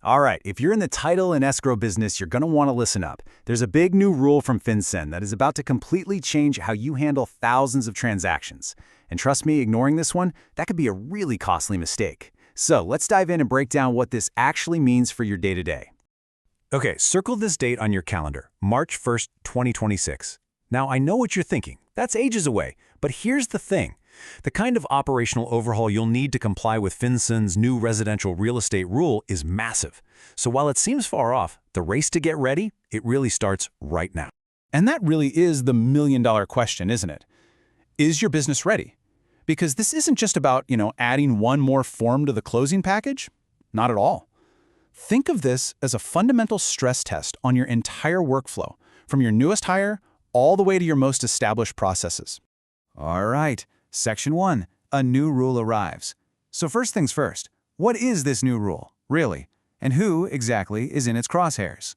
All right, if you're in the title and escrow business, you're going to want to listen up. There's a big new rule from FinCEN that is about to completely change how you handle thousands of transactions. And trust me, ignoring this one, that could be a really costly mistake. So let's dive in and break down what this actually means for your day-to-day. Okay, circle this date on your calendar, March 1st, 2026. Now, I know what you're thinking. That's ages away. But here's the thing. The kind of operational overhaul you'll need to comply with FinCEN's new residential real estate rule is massive. So while it seems far off, the race to get ready, it really starts right now. And that really is the million-dollar question, isn't it? Is your business ready? Because this isn't just about, adding one more form to the closing package. Not at all. Think of this as a fundamental stress test on your entire workflow, from your newest hire all the way to your most established processes. All right, Section 1, a new rule arrives. So first things first, what is this new rule, really? And who exactly is in its crosshairs?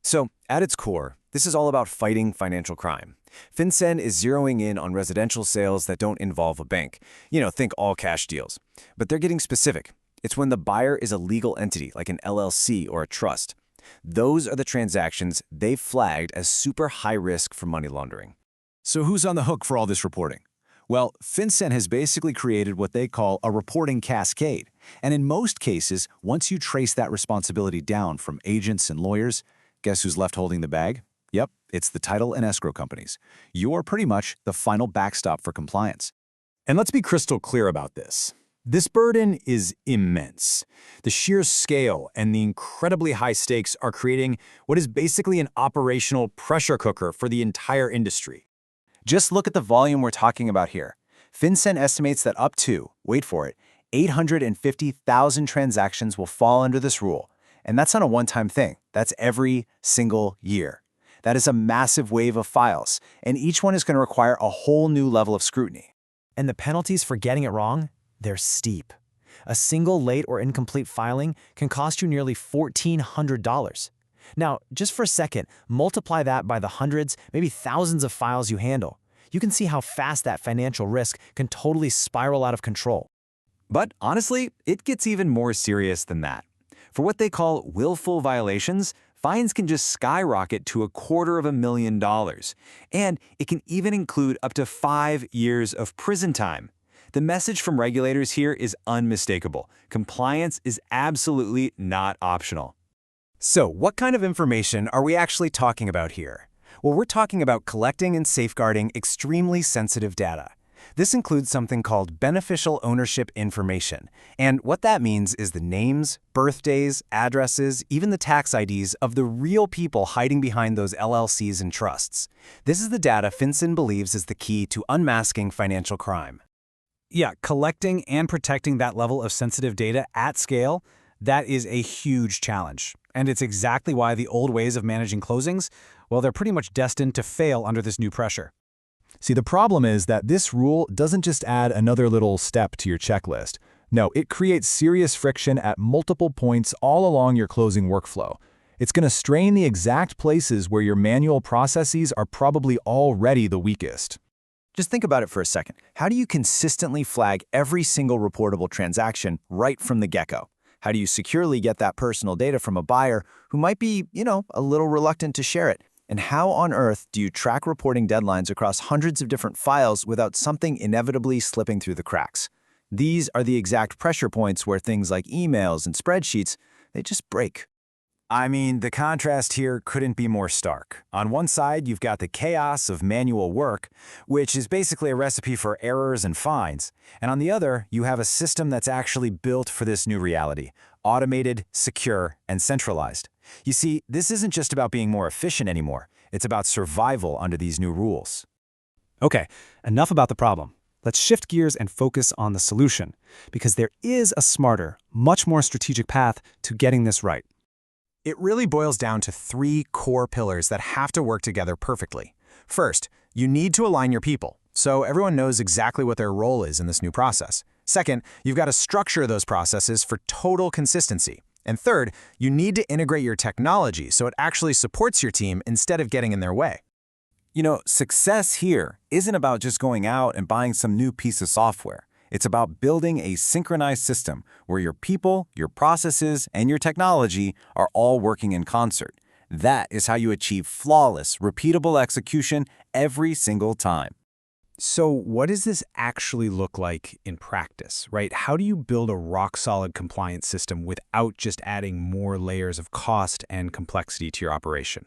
So, at its core, this is all about fighting financial crime. FinCEN is zeroing in on residential sales that don't involve a bank. Think all-cash deals. But they're getting specific. It's when the buyer is a legal entity, like an LLC or a trust. Those are the transactions they've flagged as super high risk for money laundering. So who's on the hook for all this reporting? Well, FinCEN has basically created what they call a reporting cascade. And in most cases, once you trace that responsibility down from agents and lawyers, guess who's left holding the bag? Yep, it's the title and escrow companies. You're pretty much the final backstop for compliance. And let's be crystal clear about this. This burden is immense. The sheer scale and the incredibly high stakes are creating what is basically an operational pressure cooker for the entire industry. Just look at the volume we're talking about here. FinCEN estimates that up to, wait for it, 850,000 transactions will fall under this rule. And that's not a one-time thing. That's every single year. That is a massive wave of files, and each one is going to require a whole new level of scrutiny. And the penalties for getting it wrong? They're steep. A single late or incomplete filing can cost you nearly $1,400. Now, just for a second, multiply that by the hundreds, maybe thousands of files you handle. You can see how fast that financial risk can totally spiral out of control. But honestly, it gets even more serious than that. For what they call willful violations, fines can just skyrocket to $250,000. And it can even include up to 5 years of prison time. The message from regulators here is unmistakable. Compliance is absolutely not optional. So, what kind of information are we actually talking about here? Well, we're talking about collecting and safeguarding extremely sensitive data. This includes something called beneficial ownership information. And what that means is the names, birthdays, addresses, even the tax IDs of the real people hiding behind those LLCs and trusts. This is the data FinCEN believes is the key to unmasking financial crime. Yeah, collecting and protecting that level of sensitive data at scale, that is a huge challenge. And it's exactly why the old ways of managing closings, well, they're pretty much destined to fail under this new pressure. See, the problem is that this rule doesn't just add another little step to your checklist. No, it creates serious friction at multiple points all along your closing workflow. It's going to strain the exact places where your manual processes are probably already the weakest. Just think about it for a second. How do you consistently flag every single reportable transaction right from the get-go? How do you securely get that personal data from a buyer who might be, a little reluctant to share it? And how on earth do you track reporting deadlines across hundreds of different files without something inevitably slipping through the cracks? These are the exact pressure points where things like emails and spreadsheets, they just break. I mean, the contrast here couldn't be more stark. On one side, you've got the chaos of manual work, which is basically a recipe for errors and fines. And on the other, you have a system that's actually built for this new reality, automated, secure, and centralized. You see, this isn't just about being more efficient anymore. It's about survival under these new rules. Okay, enough about the problem. Let's shift gears and focus on the solution, because there is a smarter, much more strategic path to getting this right. It really boils down to 3 core pillars that have to work together perfectly. First, you need to align your people, so everyone knows exactly what their role is in this new process. Second, you've got to structure those processes for total consistency. And third, you need to integrate your technology so it actually supports your team instead of getting in their way. Success here isn't about just going out and buying some new piece of software. It's about building a synchronized system where your people, your processes, and your technology are all working in concert. That is how you achieve flawless, repeatable execution every single time. So what does this actually look like in practice, right? How do you build a rock-solid compliance system without just adding more layers of cost and complexity to your operation?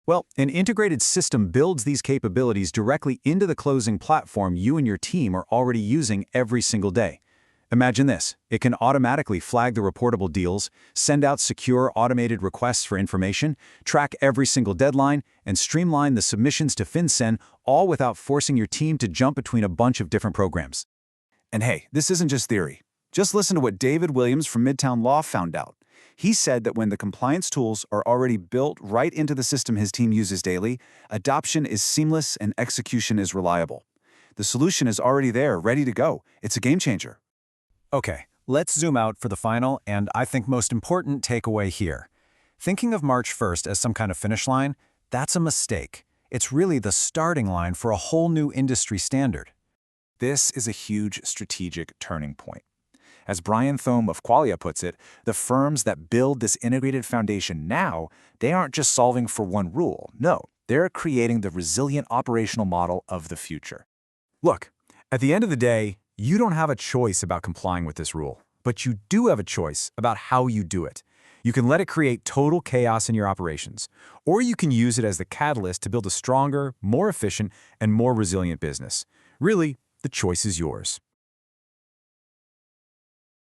Well, an integrated system builds these capabilities directly into the closing platform you and your team are already using every single day. Imagine this. It can automatically flag the reportable deals, send out secure automated requests for information, track every single deadline, and streamline the submissions to FinCEN, all without forcing your team to jump between a bunch of different programs. And hey, this isn't just theory. Just listen to what David Williams from Midtown Law found out. He said that when the compliance tools are already built right into the system his team uses daily, adoption is seamless and execution is reliable. The solution is already there, ready to go. It's a game changer. Okay, let's zoom out for the final and I think most important takeaway here. Thinking of March 1st as some kind of finish line, that's a mistake. It's really the starting line for a whole new industry standard. This is a huge strategic turning point. As Brian Thome of Qualia puts it, the firms that build this integrated foundation now, they aren't just solving for one rule. No, they're creating the resilient operational model of the future. Look, at the end of the day, you don't have a choice about complying with this rule, but you do have a choice about how you do it. You can let it create total chaos in your operations, or you can use it as the catalyst to build a stronger, more efficient, and more resilient business. Really, the choice is yours.